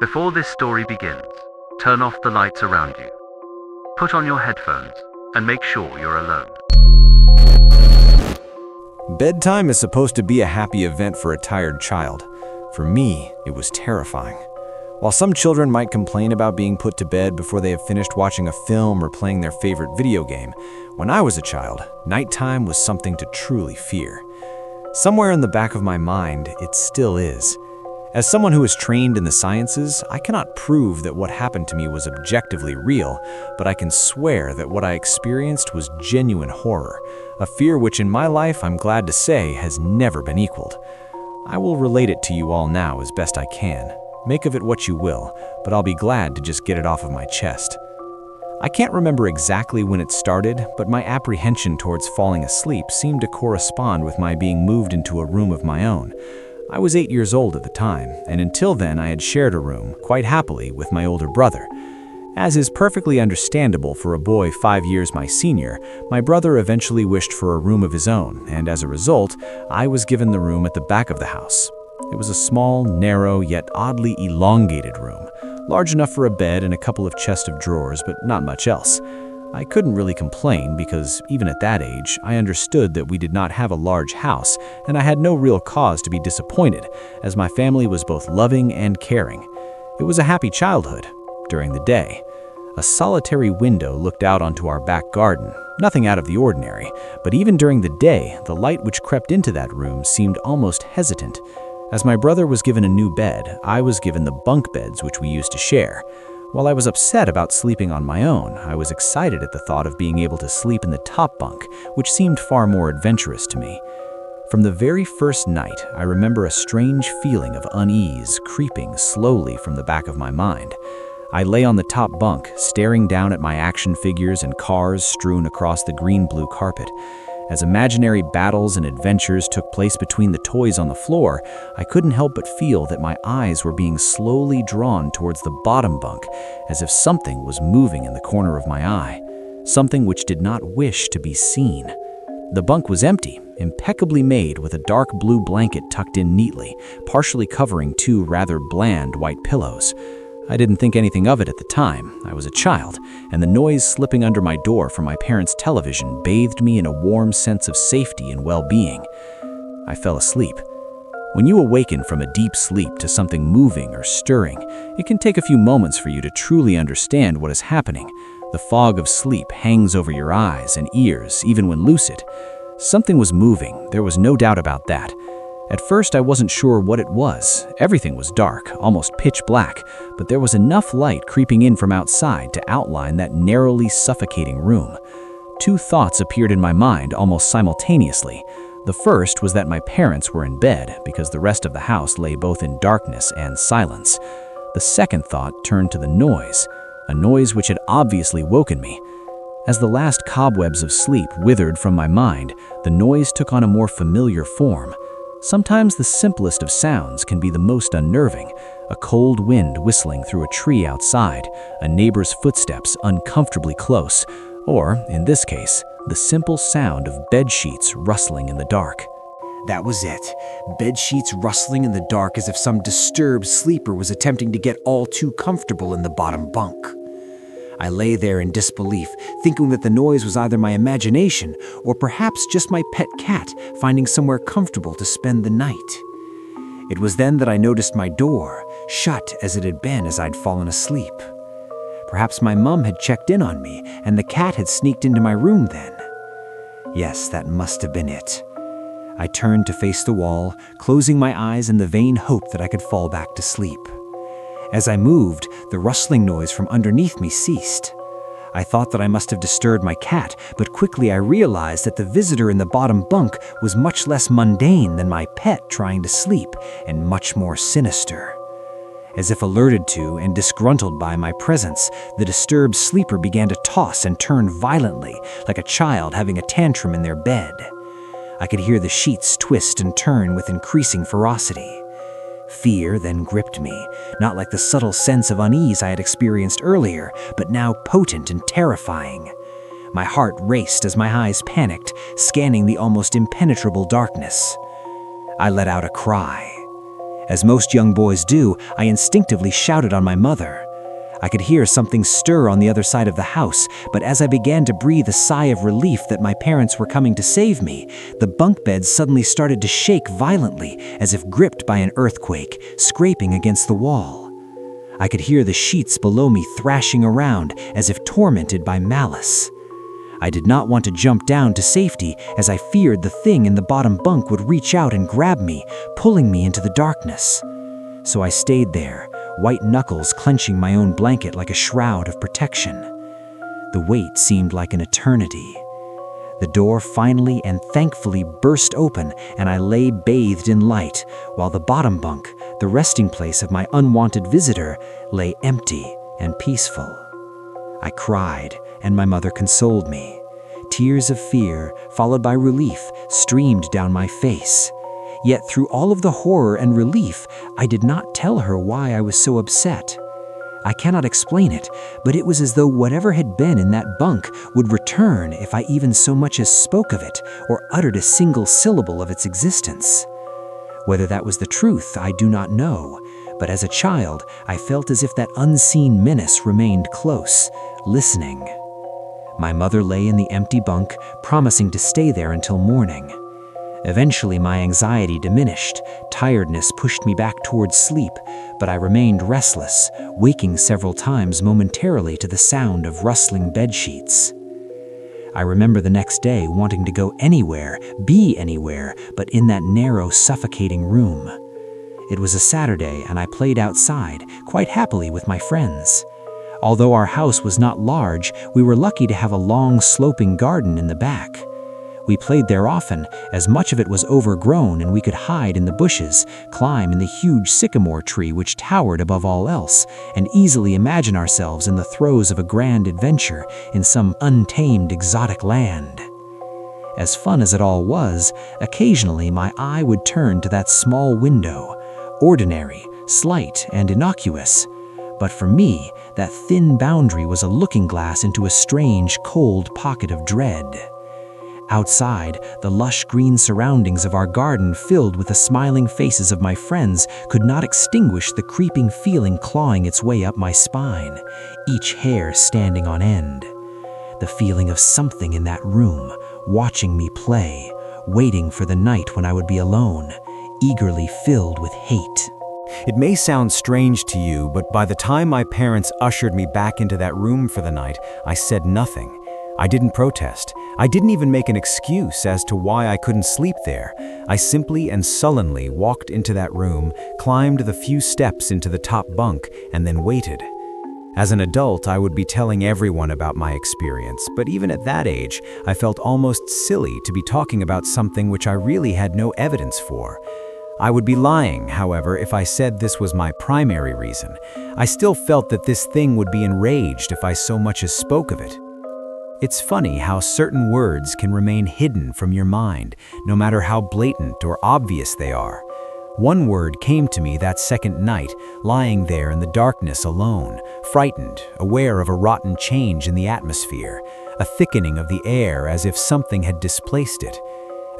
Before this story begins, turn off the lights around you. Put on your headphones and make sure you're alone. Bedtime is supposed to be a happy event for a tired child. For me, it was terrifying. While some children might complain about being put to bed before they have finished watching a film or playing their favorite video game, when I was a child, nighttime was something to truly fear. Somewhere in the back of my mind, it still is. As someone who is trained in the sciences, I cannot prove that what happened to me was objectively real, but I can swear that what I experienced was genuine horror, a fear which in my life, I'm glad to say, has never been equaled. I will relate it to you all now as best I can. Make of it what you will, but I'll be glad to just get it off of my chest. I can't remember exactly when it started, but my apprehension towards falling asleep seemed to correspond with my being moved into a room of my own. I was 8 years old at the time, and until then I had shared a room, quite happily, with my older brother. As is perfectly understandable for a boy 5 years my senior, my brother eventually wished for a room of his own, and as a result, I was given the room at the back of the house. It was a small, narrow, yet oddly elongated room, large enough for a bed and a couple of chests of drawers, but not much else. I couldn't really complain because, even at that age, I understood that we did not have a large house, and I had no real cause to be disappointed, as my family was both loving and caring. It was a happy childhood. During the day, a solitary window looked out onto our back garden, nothing out of the ordinary, but even during the day, the light which crept into that room seemed almost hesitant. As my brother was given a new bed, I was given the bunk beds which we used to share. While I was upset about sleeping on my own, I was excited at the thought of being able to sleep in the top bunk, which seemed far more adventurous to me. From the very first night, I remember a strange feeling of unease creeping slowly from the back of my mind. I lay on the top bunk, staring down at my action figures and cars strewn across the green-blue carpet. As imaginary battles and adventures took place between the toys on the floor, I couldn't help but feel that my eyes were being slowly drawn towards the bottom bunk, as if something was moving in the corner of my eye, something which did not wish to be seen. The bunk was empty, impeccably made with a dark blue blanket tucked in neatly, partially covering two rather bland white pillows. I didn't think anything of it at the time. I was a child, and the noise slipping under my door from my parents' television bathed me in a warm sense of safety and well-being. I fell asleep. When you awaken from a deep sleep to something moving or stirring, it can take a few moments for you to truly understand what is happening. The fog of sleep hangs over your eyes and ears, even when lucid. Something was moving, there was no doubt about that. At first, I wasn't sure what it was. Everything was dark, almost pitch black, but there was enough light creeping in from outside to outline that narrowly suffocating room. Two thoughts appeared in my mind almost simultaneously. The first was that my parents were in bed because the rest of the house lay both in darkness and silence. The second thought turned to the noise, a noise which had obviously woken me. As the last cobwebs of sleep withered from my mind, the noise took on a more familiar form. Sometimes the simplest of sounds can be the most unnerving. A cold wind whistling through a tree outside, a neighbor's footsteps uncomfortably close, or, in this case, the simple sound of bed sheets rustling in the dark. That was it. Bed sheets rustling in the dark as if some disturbed sleeper was attempting to get all too comfortable in the bottom bunk. I lay there in disbelief, thinking that the noise was either my imagination or perhaps just my pet cat finding somewhere comfortable to spend the night. It was then that I noticed my door, shut as it had been as I'd fallen asleep. Perhaps my mom had checked in on me and the cat had sneaked into my room then. Yes, that must have been it. I turned to face the wall, closing my eyes in the vain hope that I could fall back to sleep. As I moved, the rustling noise from underneath me ceased. I thought that I must have disturbed my cat, but quickly I realized that the visitor in the bottom bunk was much less mundane than my pet trying to sleep, and much more sinister. As if alerted to and disgruntled by my presence, the disturbed sleeper began to toss and turn violently, like a child having a tantrum in their bed. I could hear the sheets twist and turn with increasing ferocity. Fear then gripped me, not like the subtle sense of unease I had experienced earlier, but now potent and terrifying. My heart raced as my eyes panicked, scanning the almost impenetrable darkness. I let out a cry. As most young boys do, I instinctively shouted on my mother. I could hear something stir on the other side of the house, but as I began to breathe a sigh of relief that my parents were coming to save me, the bunk bed suddenly started to shake violently, as if gripped by an earthquake, scraping against the wall. I could hear the sheets below me thrashing around, as if tormented by malice. I did not want to jump down to safety, as I feared the thing in the bottom bunk would reach out and grab me, pulling me into the darkness. So I stayed there, white knuckles clenching my own blanket like a shroud of protection. The wait seemed like an eternity. The door finally and thankfully burst open, and I lay bathed in light, while the bottom bunk, the resting place of my unwanted visitor, lay empty and peaceful. I cried, and my mother consoled me. Tears of fear, followed by relief, streamed down my face. Yet through all of the horror and relief, I did not tell her why I was so upset. I cannot explain it, but it was as though whatever had been in that bunk would return if I even so much as spoke of it or uttered a single syllable of its existence. Whether that was the truth, I do not know, but as a child, I felt as if that unseen menace remained close, listening. My mother lay in the empty bunk, promising to stay there until morning. Eventually, my anxiety diminished. Tiredness pushed me back towards sleep, but I remained restless, waking several times momentarily to the sound of rustling bedsheets. I remember the next day wanting to go anywhere, be anywhere, but in that narrow, suffocating room. It was a Saturday, and I played outside, quite happily with my friends. Although our house was not large, we were lucky to have a long, sloping garden in the back. We played there often, as much of it was overgrown and we could hide in the bushes, climb in the huge sycamore tree which towered above all else, and easily imagine ourselves in the throes of a grand adventure in some untamed exotic land. As fun as it all was, occasionally my eye would turn to that small window, ordinary, slight, and innocuous. But for me, that thin boundary was a looking glass into a strange, cold pocket of dread. Outside, the lush green surroundings of our garden filled with the smiling faces of my friends could not extinguish the creeping feeling clawing its way up my spine, each hair standing on end. The feeling of something in that room, watching me play, waiting for the night when I would be alone, eagerly filled with hate. It may sound strange to you, but by the time my parents ushered me back into that room for the night, I said nothing. I didn't protest. I didn't even make an excuse as to why I couldn't sleep there. I simply and sullenly walked into that room, climbed the few steps into the top bunk, and then waited. As an adult, I would be telling everyone about my experience, but even at that age, I felt almost silly to be talking about something which I really had no evidence for. I would be lying, however, if I said this was my primary reason. I still felt that this thing would be enraged if I so much as spoke of it. It's funny how certain words can remain hidden from your mind, no matter how blatant or obvious they are. One word came to me that second night, lying there in the darkness alone, frightened, aware of a rotten change in the atmosphere, a thickening of the air as if something had displaced it.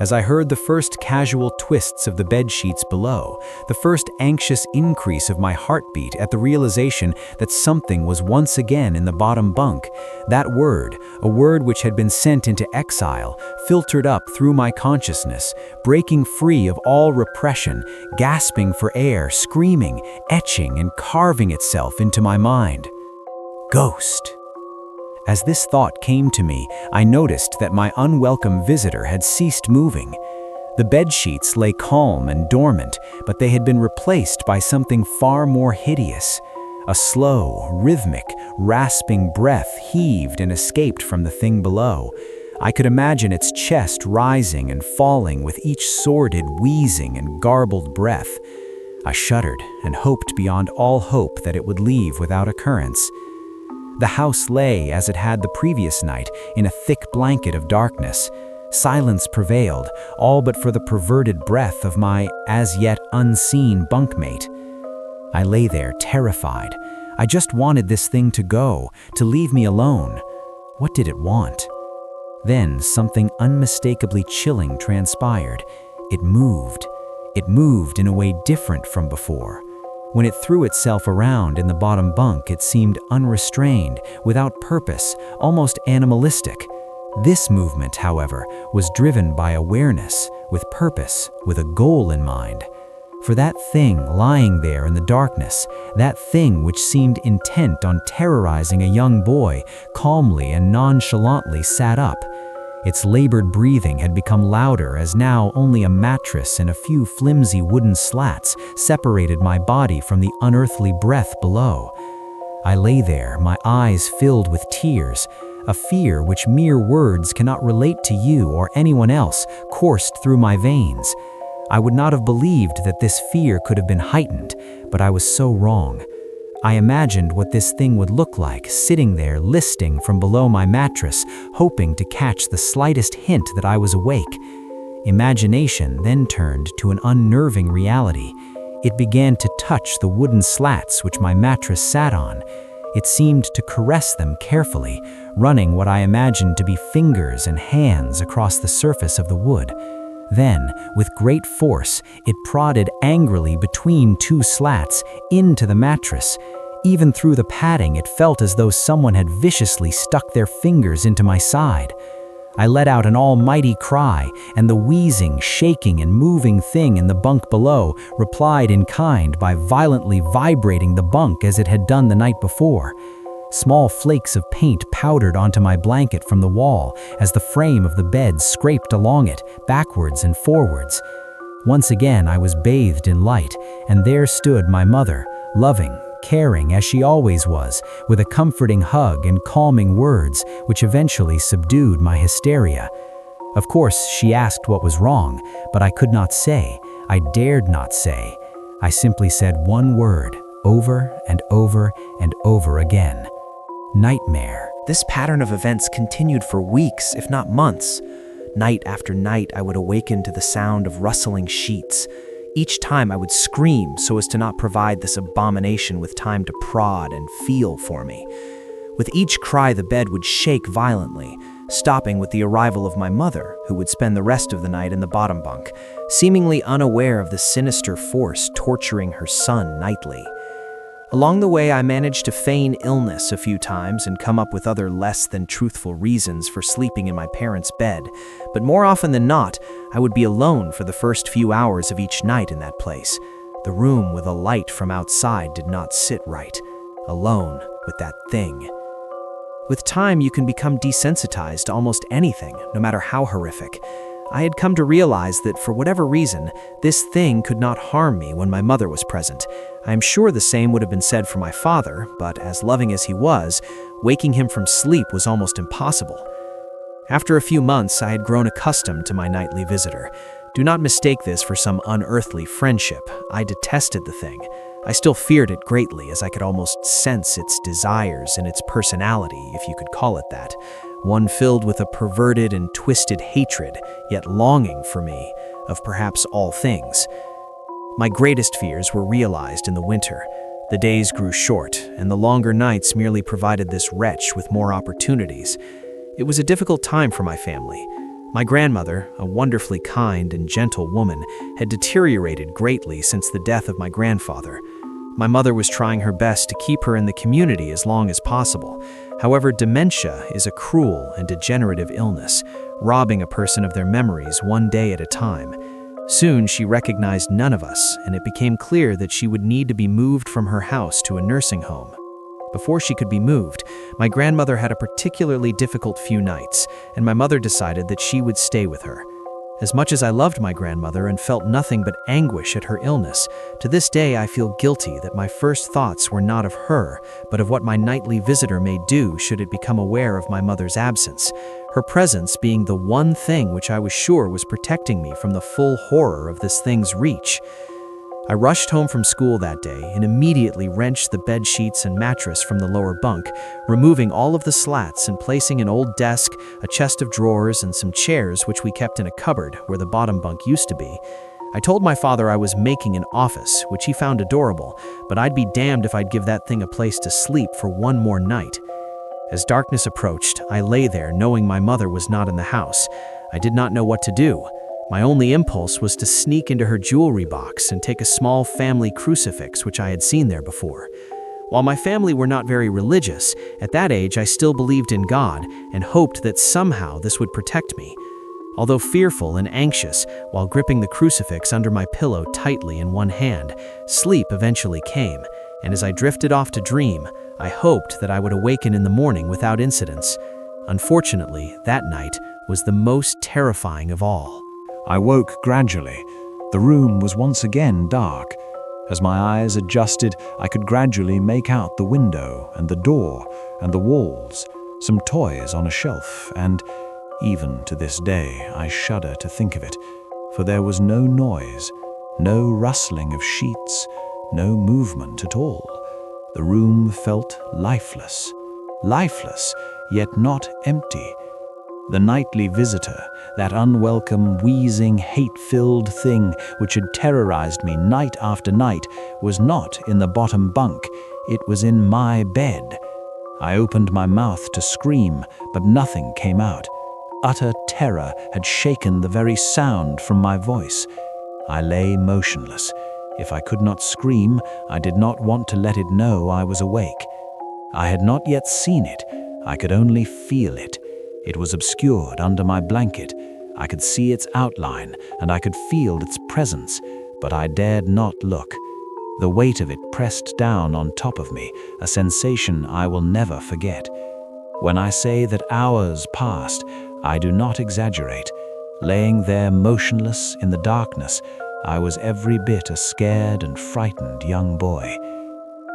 As I heard the first casual twists of the bedsheets below, the first anxious increase of my heartbeat at the realization that something was once again in the bottom bunk, that word, a word which had been sent into exile, filtered up through my consciousness, breaking free of all repression, gasping for air, screaming, etching, and carving itself into my mind. Ghost. As this thought came to me, I noticed that my unwelcome visitor had ceased moving. The bedsheets lay calm and dormant, but they had been replaced by something far more hideous. A slow, rhythmic, rasping breath heaved and escaped from the thing below. I could imagine its chest rising and falling with each sordid wheezing and garbled breath. I shuddered and hoped beyond all hope that it would leave without occurrence. The house lay, as it had the previous night, in a thick blanket of darkness. Silence prevailed, all but for the perverted breath of my as-yet unseen bunkmate. I lay there, terrified. I just wanted this thing to go, to leave me alone. What did it want? Then something unmistakably chilling transpired. It moved. It moved in a way different from before. When it threw itself around in the bottom bunk, it seemed unrestrained, without purpose, almost animalistic. This movement, however, was driven by awareness, with purpose, with a goal in mind. For that thing lying there in the darkness, that thing which seemed intent on terrorizing a young boy, calmly and nonchalantly sat up. Its labored breathing had become louder as now only a mattress and a few flimsy wooden slats separated my body from the unearthly breath below. I lay there, my eyes filled with tears. A fear which mere words cannot relate to you or anyone else coursed through my veins. I would not have believed that this fear could have been heightened, but I was so wrong. I imagined what this thing would look like, sitting there listing from below my mattress, hoping to catch the slightest hint that I was awake. Imagination then turned to an unnerving reality. It began to touch the wooden slats which my mattress sat on. It seemed to caress them carefully, running what I imagined to be fingers and hands across the surface of the wood. Then, with great force, it prodded angrily between two slats into the mattress. Even through the padding, it felt as though someone had viciously stuck their fingers into my side. I let out an almighty cry, and the wheezing, shaking, and moving thing in the bunk below replied in kind by violently vibrating the bunk as it had done the night before. Small flakes of paint powdered onto my blanket from the wall as the frame of the bed scraped along it, backwards and forwards. Once again I was bathed in light, and there stood my mother, loving, caring as she always was, with a comforting hug and calming words which eventually subdued my hysteria. Of course, she asked what was wrong, but I could not say, I dared not say. I simply said one word, over and over and over again. Nightmare. This pattern of events continued for weeks, if not months. Night after night, I would awaken to the sound of rustling sheets. Each time I would scream so as to not provide this abomination with time to prod and feel for me. With each cry, the bed would shake violently, stopping with the arrival of my mother, who would spend the rest of the night in the bottom bunk, seemingly unaware of the sinister force torturing her son nightly. Along the way, I managed to feign illness a few times and come up with other less than truthful reasons for sleeping in my parents' bed, but more often than not, I would be alone for the first few hours of each night in that place. The room with a light from outside did not sit right. Alone with that thing. With time, you can become desensitized to almost anything, no matter how horrific. I had come to realize that for whatever reason, this thing could not harm me when my mother was present. I am sure the same would have been said for my father, but as loving as he was, waking him from sleep was almost impossible. After a few months, I had grown accustomed to my nightly visitor. Do not mistake this for some unearthly friendship. I detested the thing. I still feared it greatly, as I could almost sense its desires and its personality, if you could call it that. One filled with a perverted and twisted hatred, yet longing for me, of perhaps all things. My greatest fears were realized in the winter. The days grew short, and the longer nights merely provided this wretch with more opportunities. It was a difficult time for my family. My grandmother, a wonderfully kind and gentle woman, had deteriorated greatly since the death of my grandfather. My mother was trying her best to keep her in the community as long as possible. However, dementia is a cruel and degenerative illness, robbing a person of their memories one day at a time. Soon, she recognized none of us, and it became clear that she would need to be moved from her house to a nursing home. Before she could be moved, my grandmother had a particularly difficult few nights, and my mother decided that she would stay with her. As much as I loved my grandmother and felt nothing but anguish at her illness, to this day I feel guilty that my first thoughts were not of her, but of what my nightly visitor may do should it become aware of my mother's absence, her presence being the one thing which I was sure was protecting me from the full horror of this thing's reach. I rushed home from school that day and immediately wrenched the bed sheets and mattress from the lower bunk, removing all of the slats and placing an old desk, a chest of drawers, and some chairs which we kept in a cupboard where the bottom bunk used to be. I told my father I was making an office, which he found adorable, but I'd be damned if I'd give that thing a place to sleep for one more night. As darkness approached, I lay there knowing my mother was not in the house. I did not know what to do. My only impulse was to sneak into her jewelry box and take a small family crucifix which I had seen there before. While my family were not very religious, at that age I still believed in God and hoped that somehow this would protect me. Although fearful and anxious, while gripping the crucifix under my pillow tightly in one hand, sleep eventually came, and as I drifted off to dream, I hoped that I would awaken in the morning without incidents. Unfortunately, that night was the most terrifying of all. I woke gradually. The room was once again dark. As my eyes adjusted, I could gradually make out the window and the door and the walls, some toys on a shelf, and even to this day I shudder to think of it, for there was no noise, no rustling of sheets, no movement at all. The room felt lifeless, yet not empty. The nightly visitor, that unwelcome, wheezing, hate-filled thing which had terrorized me night after night, was not in the bottom bunk, it was in my bed. I opened my mouth to scream, but nothing came out. Utter terror had shaken the very sound from my voice. I lay motionless. If I could not scream, I did not want to let it know I was awake. I had not yet seen it, I could only feel it. It was obscured under my blanket. I could see its outline, and I could feel its presence, but I dared not look. The weight of it pressed down on top of me, a sensation I will never forget. When I say that hours passed, I do not exaggerate. Laying there motionless in the darkness, I was every bit a scared and frightened young boy.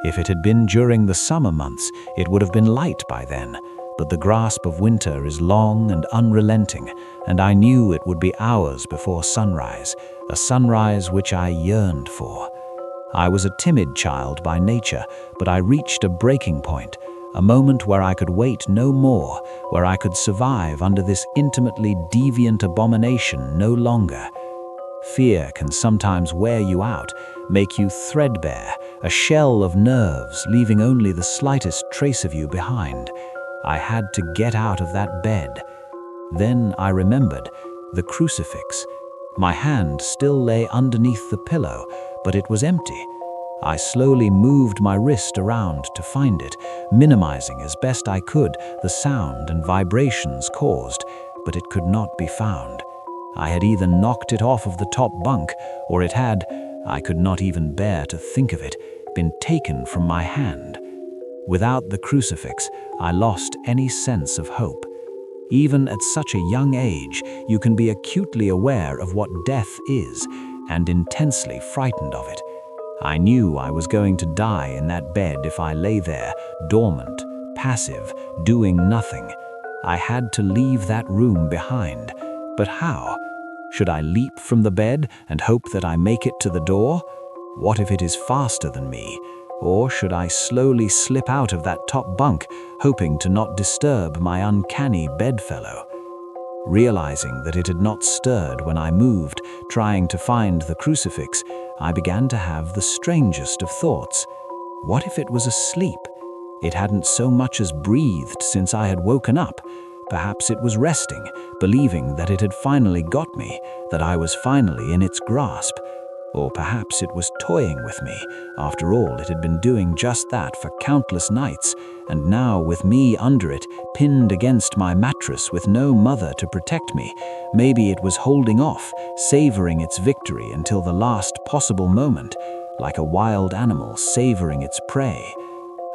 If it had been during the summer months, it would have been light by then. But the grasp of winter is long and unrelenting, and I knew it would be hours before sunrise, a sunrise which I yearned for. I was a timid child by nature, but I reached a breaking point, a moment where I could wait no more, where I could survive under this intimately deviant abomination no longer. Fear can sometimes wear you out, make you threadbare, a shell of nerves, leaving only the slightest trace of you behind. I had to get out of that bed. Then I remembered the crucifix. My hand still lay underneath the pillow, but it was empty. I slowly moved my wrist around to find it, minimizing as best I could the sound and vibrations caused, but it could not be found. I had either knocked it off of the top bunk, or it had, I could not even bear to think of it, been taken from my hand. Without the crucifix, I lost any sense of hope. Even at such a young age, you can be acutely aware of what death is and intensely frightened of it. I knew I was going to die in that bed if I lay there, dormant, passive, doing nothing. I had to leave that room behind. But how? Should I leap from the bed and hope that I make it to the door? What if it is faster than me? Or should I slowly slip out of that top bunk, hoping to not disturb my uncanny bedfellow? Realizing that it had not stirred when I moved, trying to find the crucifix, I began to have the strangest of thoughts. What if it was asleep? It hadn't so much as breathed since I had woken up. Perhaps it was resting, believing that it had finally got me, that I was finally in its grasp. Or perhaps it was toying with me. After all, it had been doing just that for countless nights, and now with me under it, pinned against my mattress with no mother to protect me, maybe it was holding off, savoring its victory until the last possible moment, like a wild animal savoring its prey.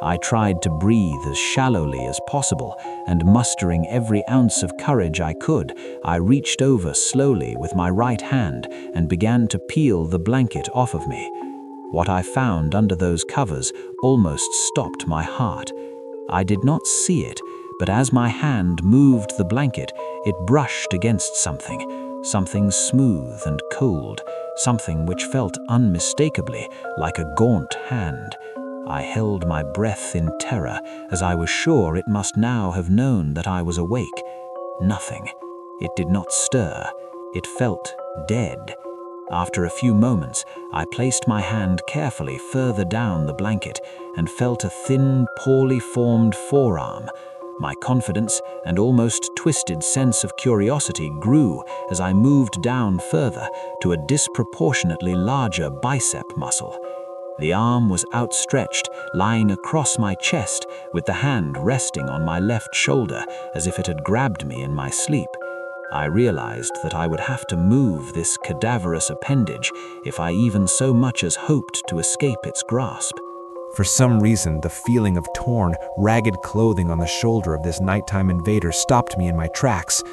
I tried to breathe as shallowly as possible, and mustering every ounce of courage I could, I reached over slowly with my right hand and began to peel the blanket off of me. What I found under those covers almost stopped my heart. I did not see it, but as my hand moved the blanket, it brushed against something smooth and cold, something which felt unmistakably like a gaunt hand. I held my breath in terror, as I was sure it must now have known that I was awake. Nothing. It did not stir. It felt dead. After a few moments, I placed my hand carefully further down the blanket and felt a thin, poorly formed forearm. My confidence and almost twisted sense of curiosity grew as I moved down further to a disproportionately larger bicep muscle. The arm was outstretched, lying across my chest, with the hand resting on my left shoulder as if it had grabbed me in my sleep. I realized that I would have to move this cadaverous appendage if I even so much as hoped to escape its grasp. For some reason, the feeling of torn, ragged clothing on the shoulder of this nighttime invader stopped me in my tracks.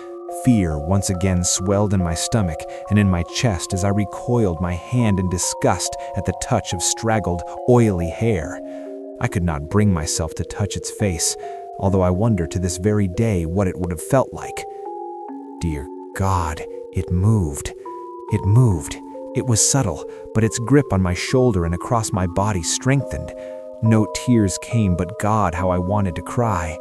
Fear once again swelled in my stomach and in my chest as I recoiled my hand in disgust at the touch of straggled, oily hair. I could not bring myself to touch its face, although I wonder to this very day what it would have felt like. Dear God, it moved. It moved. It was subtle, but its grip on my shoulder and across my body strengthened. No tears came, but God, how I wanted to cry.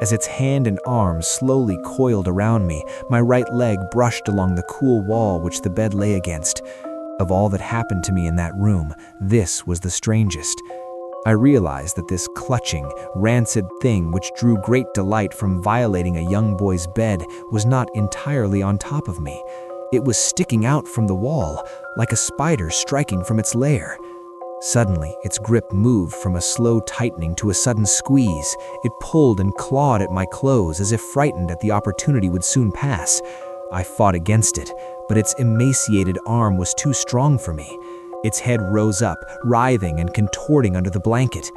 As its hand and arm slowly coiled around me, my right leg brushed along the cool wall which the bed lay against. Of all that happened to me in that room, this was the strangest. I realized that this clutching, rancid thing which drew great delight from violating a young boy's bed was not entirely on top of me. It was sticking out from the wall, like a spider striking from its lair. Suddenly, its grip moved from a slow tightening to a sudden squeeze. It pulled and clawed at my clothes as if frightened that the opportunity would soon pass. I fought against it, but its emaciated arm was too strong for me. Its head rose up, writhing and contorting under the blanket.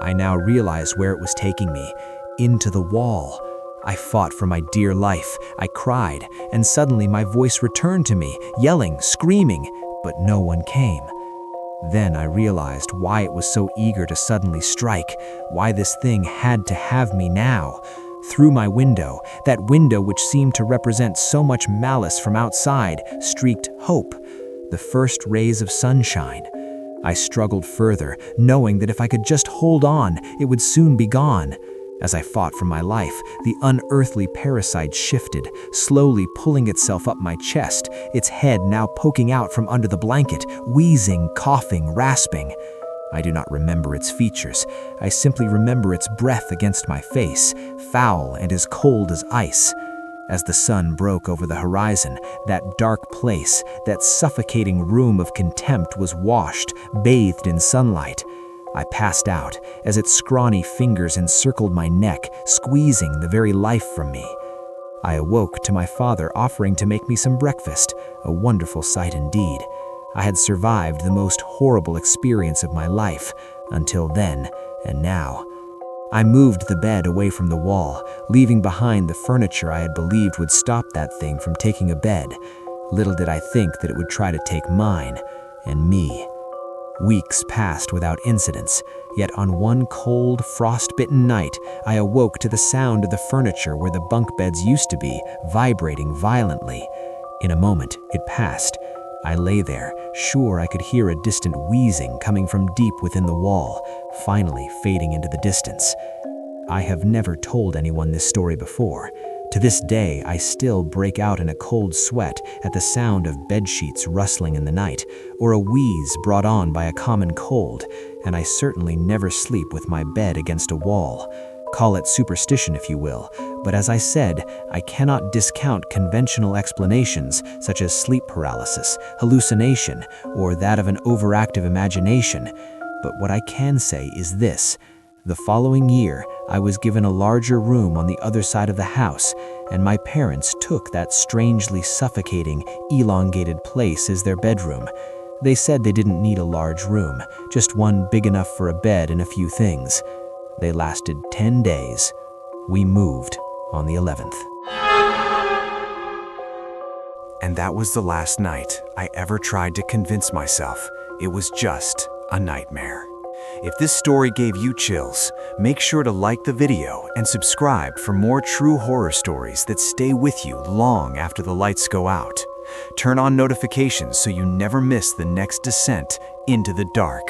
I now realized where it was taking me, into the wall. I fought for my dear life. I cried, and suddenly my voice returned to me, yelling, screaming, but no one came. Then I realized why it was so eager to suddenly strike, why this thing had to have me now. Through my window, that window which seemed to represent so much malice from outside, streaked hope, the first rays of sunshine. I struggled further, knowing that if I could just hold on, it would soon be gone. As I fought for my life, the unearthly parasite shifted, slowly pulling itself up my chest, its head now poking out from under the blanket, wheezing, coughing, rasping. I do not remember its features. I simply remember its breath against my face, foul and as cold as ice. As the sun broke over the horizon, that dark place, that suffocating room of contempt was washed, bathed in sunlight. I passed out as its scrawny fingers encircled my neck, squeezing the very life from me. I awoke to my father offering to make me some breakfast, a wonderful sight indeed. I had survived the most horrible experience of my life, until then and now. I moved the bed away from the wall, leaving behind the furniture I had believed would stop that thing from taking a bed. Little did I think that it would try to take mine and me. Weeks passed without incidents, yet on one cold, frost-bitten night, I awoke to the sound of the furniture where the bunk beds used to be, vibrating violently. In a moment, it passed. I lay there, sure I could hear a distant wheezing coming from deep within the wall, finally fading into the distance. I have never told anyone this story before. To this day, I still break out in a cold sweat at the sound of bedsheets rustling in the night, or a wheeze brought on by a common cold, and I certainly never sleep with my bed against a wall. Call it superstition if you will, but as I said, I cannot discount conventional explanations such as sleep paralysis, hallucination, or that of an overactive imagination. But what I can say is this. The following year, I was given a larger room on the other side of the house, and my parents took that strangely suffocating, elongated place as their bedroom. They said they didn't need a large room, just one big enough for a bed and a few things. They lasted 10 days. We moved on the 11th. And that was the last night I ever tried to convince myself it was just a nightmare. If this story gave you chills, make sure to like the video and subscribe for more true horror stories that stay with you long after the lights go out. Turn on notifications so you never miss the next descent into the dark.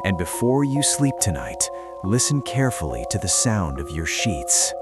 And before you sleep tonight, listen carefully to the sound of your sheets.